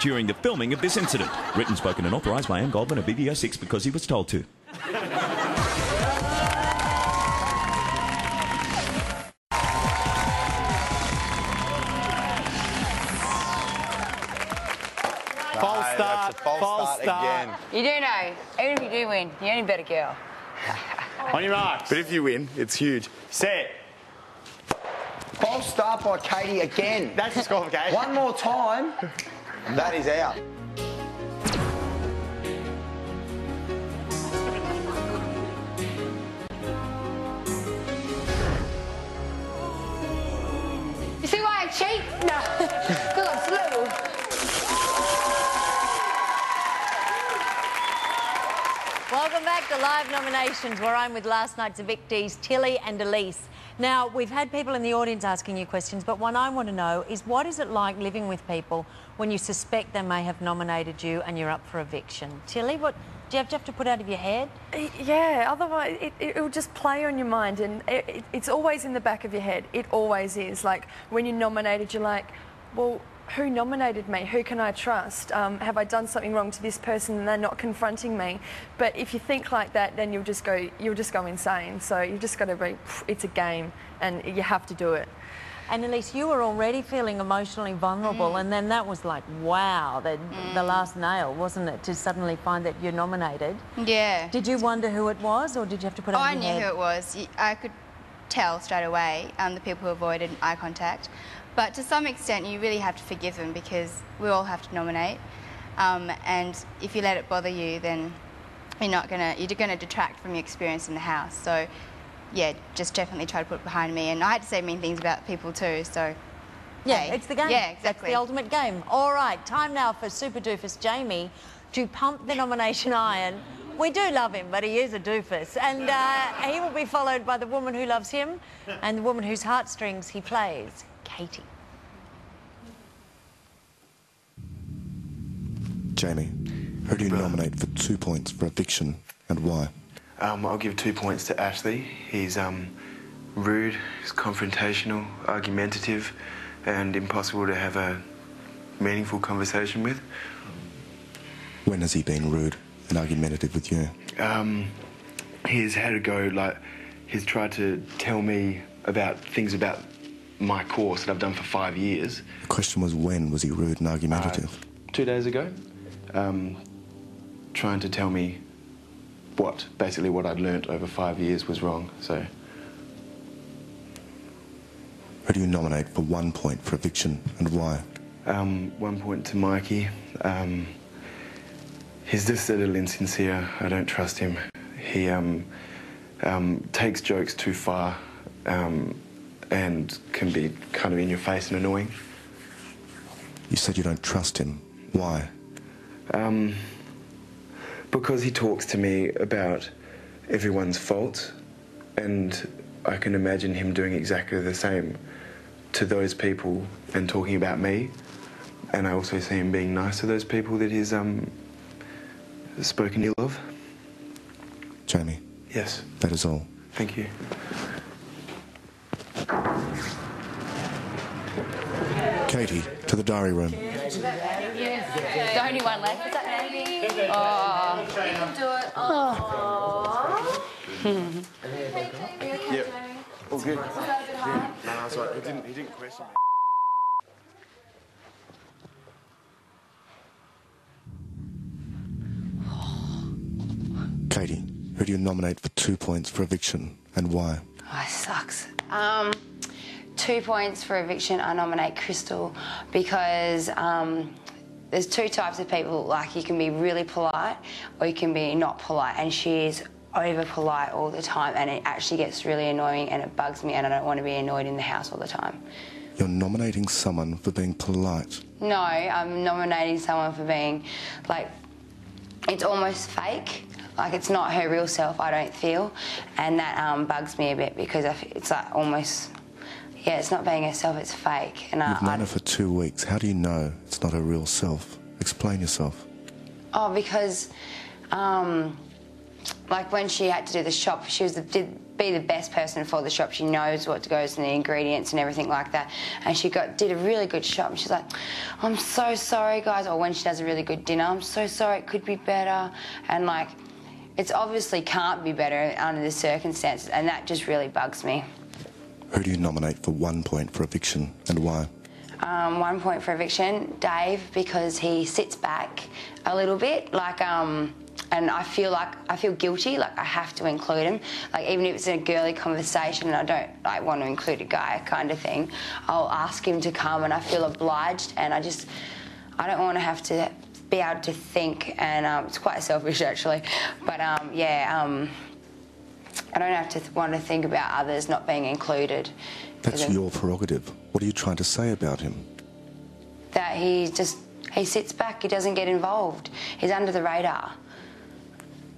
during the filming of this incident. Written, spoken and authorised by Anne Goldman of BBO 6 because he was told to. False start again. You do know, even if you do win, you're only a better girl. On your marks. But if you win, it's huge. Set. False start by Katie again. That's disqualification. One more time. That is out. You see why I cheat? No, because I'm slow. Welcome back to Live Nominations, where I'm with last night's evictees, Tilly and Elise. Now, we've had people in the audience asking you questions, but what I want to know is what is it like living with people when you suspect they may have nominated you and you're up for eviction? Tilly, what do you have to put out of your head? Yeah, otherwise it will just play on your mind, and it's always in the back of your head. It always is. Like, when you're nominated, you're like, well, who nominated me? Who can I trust? Have I done something wrong to this person and they're not confronting me? But if you think like that, then you'll just go insane. So you've just got to be, it's a game and you have to do it. And Elise, you were already feeling emotionally vulnerable, and then that was like, wow, the last nail, wasn't it, to suddenly find that you're nominated? Yeah. Did you wonder who it was, or did you have to put it out your head? I knew who it was. I could tell straight away, the people who avoided eye contact. But to some extent, you really have to forgive them because we all have to nominate. And if you let it bother you, then you're gonna detract from your experience in the house. So, yeah, just definitely try to put it behind me. And I had to say mean things about people too. So, yeah, hey. it's the game. Yeah, exactly. That's the ultimate game. All right, time now for Super Doofus Jamie to pump the nomination iron. We do love him, but he is a doofus. And he will be followed by the woman who loves him and the woman whose heartstrings he plays, Katie. Jamie, who do you nominate for 2 points for eviction and why? I'll give 2 points to Ashley. He's rude, he's confrontational, argumentative, and impossible to have a meaningful conversation with. When has he been rude and argumentative with you? He's had a go, like, he's tried to tell me about things about my course that I've done for 5 years. The question was, when was he rude and argumentative? 2 days ago. Trying to tell me basically what I'd learnt over 5 years was wrong, so. Who do you nominate for 1 point for eviction and why? 1 point to Mikey. He's just a little insincere. I don't trust him. He takes jokes too far and can be kind of in your face and annoying. You said you don't trust him. Why? Because he talks to me about everyone's faults, and I can imagine him doing exactly the same to those people and talking about me. And I also see him being nice to those people that he's spoken ill of. Jamie? Yes. That is all. Thank you. Katie, to the diary room. The only one left. Is that Andy? Oh. You can do it. Oh. Yep. All good. Was that a bit hard? No, that's right. He didn't question me. Katie, who do you nominate for 2 points for eviction and why? Oh, it sucks. 2 points for eviction, I nominate Crystal because there's two types of people. Like, you can be really polite or you can be not polite, and she's over polite all the time, and it actually gets really annoying and it bugs me, and I don't want to be annoyed in the house all the time. You're nominating someone for being polite? No, I'm nominating someone for being, like, it's almost fake. Like, it's not her real self, I don't feel, and that bugs me a bit because it's like almost, yeah, it's not being herself, it's fake. And You've known her for 2 weeks. How do you know it's not her real self? Explain yourself. Oh, because like when she had to do the shop, she did be the best person for the shop. She knows what goes in the ingredients and everything like that. And she did a really good shop. And she's like, I'm so sorry, guys. Or when she does a really good dinner, I'm so sorry, it could be better. And like, it's obviously can't be better under the circumstances, and that just really bugs me. Who do you nominate for 1 point for eviction and why? 1 point for eviction, Dave, because he sits back a little bit, like, and I feel guilty, like I have to include him. Like even if it's in a girly conversation and I don't like want to include a guy kind of thing, I'll ask him to come and I feel obliged, and I don't want to have to be able to think, and it's quite selfish actually, but yeah, I don't have to want to think about others not being included. That's your prerogative. What are you trying to say about him? That he sits back, he doesn't get involved. He's under the radar.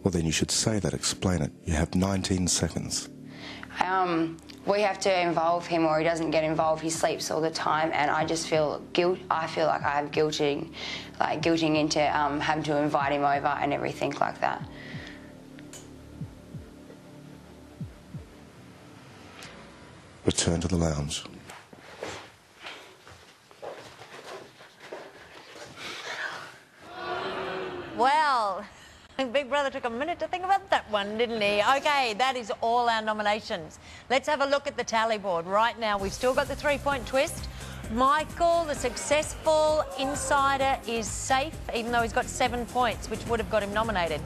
Well, then you should say that, explain it. You have 19 seconds. We have to involve him or he doesn't get involved. He sleeps all the time, and I just feel guilt. I feel like I have guilting into having to invite him over and everything like that. Return to the lounge. Well, Big Brother took a minute to think about that one, didn't he? OK, that is all our nominations. Let's have a look at the tally board. Right now, we've still got the 3-point twist. Michael, the successful insider, is safe, even though he's got 7 points, which would have got him nominated.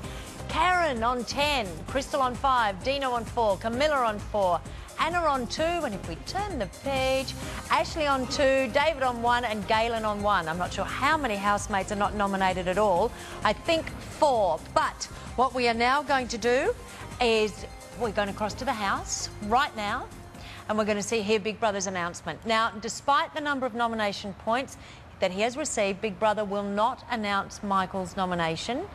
Karen on 10, Crystal on 5, Dino on 4, Camilla on 4, Anna on 2, and if we turn the page, Ashley on 2, David on 1, and Galen on 1. I'm not sure how many housemates are not nominated at all. I think 4. But what we are now going to do is we're going to cross to the house right now, and we're going to hear Big Brother's announcement. Now, despite the number of nomination points that he has received, Big Brother will not announce Michael's nomination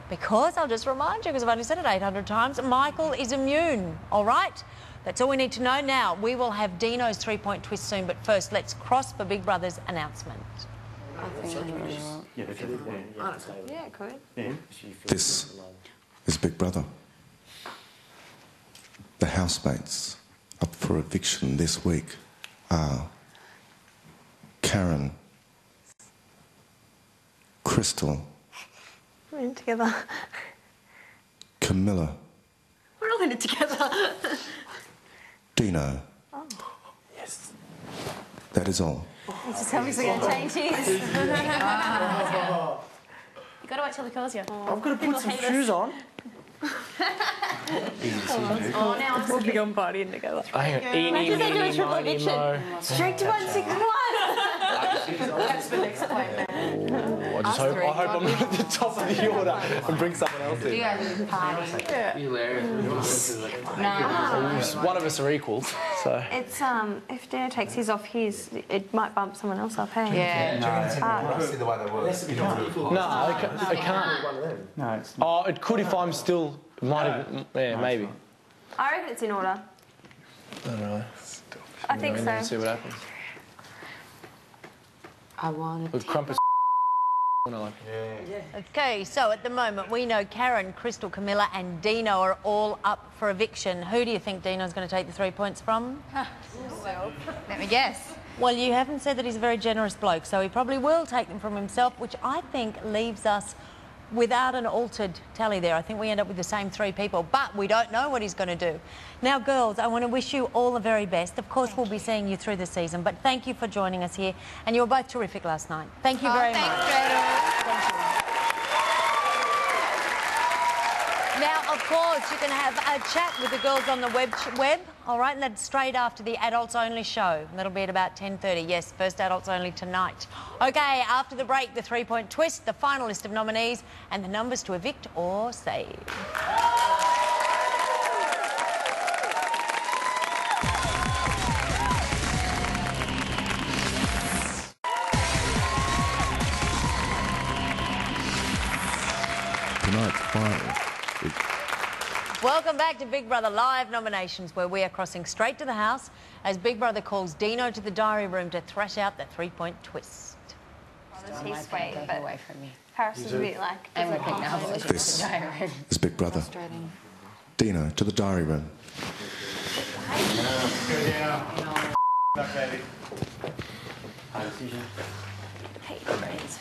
because, I'll just remind you, because I've only said it 800 times, Michael is immune, all right? That's all we need to know now. We will have Dino's 3-point twist soon, but first, let's cross for Big Brother's announcement. Yeah, it could. This is Big Brother. The housemates up for eviction this week are Karen, Crystal, We're in together. Camilla, We're all in it together. Dino. Oh. Yes. That is all. He's just obviously going to change his. You got to wait till he calls you. I've got to put some shoes on. Oh, now I'm We'll be on partying together. Imagine they do a triple eviction. Straight to 161. That's the next point, man. I hope I'm not at the top of the order and bring someone else in. You guys are party. No. One of us are equal, so. It's if Dino takes his off his, it might bump someone else up, hey? Yeah. I see the way they work. No, I can't. No, it's Oh, it could if I'm still. Might have, yeah, maybe. I reckon it's in order. I don't know. I think so. See what happens. I want With crumpets. OK, so at the moment, we know Karen, Crystal, Camilla and Dino are all up for eviction. Who do you think Dino's going to take the 3 points from? Well, let me guess. Well, you haven't said that he's a very generous bloke, so he probably will take them from himself, which I think leaves us without an altered tally there. I think we end up with the same 3 people, but we don't know what he's going to do. Now, girls, I want to wish you all the very best. Of course, we'll be seeing you through the season, but thank you for joining us here, and you were both terrific last night. Thank you very much. Thank you. Now, of course, you can have a chat with the girls on the web, all right, and that's straight after the Adults Only show. That'll be at about 10:30. Yes, first Adults Only tonight. OK, after the break, the 3-point twist, the final list of nominees, and the numbers to evict or save. Tonight's final. Welcome back to Big Brother Live nominations, where we are crossing straight to the house as Big Brother calls Dino to the diary room to thrash out that 3-point twist. He's sweet, but away from me. Paris is a bit like... This is Big Brother. Dino to the diary room. Hate brains.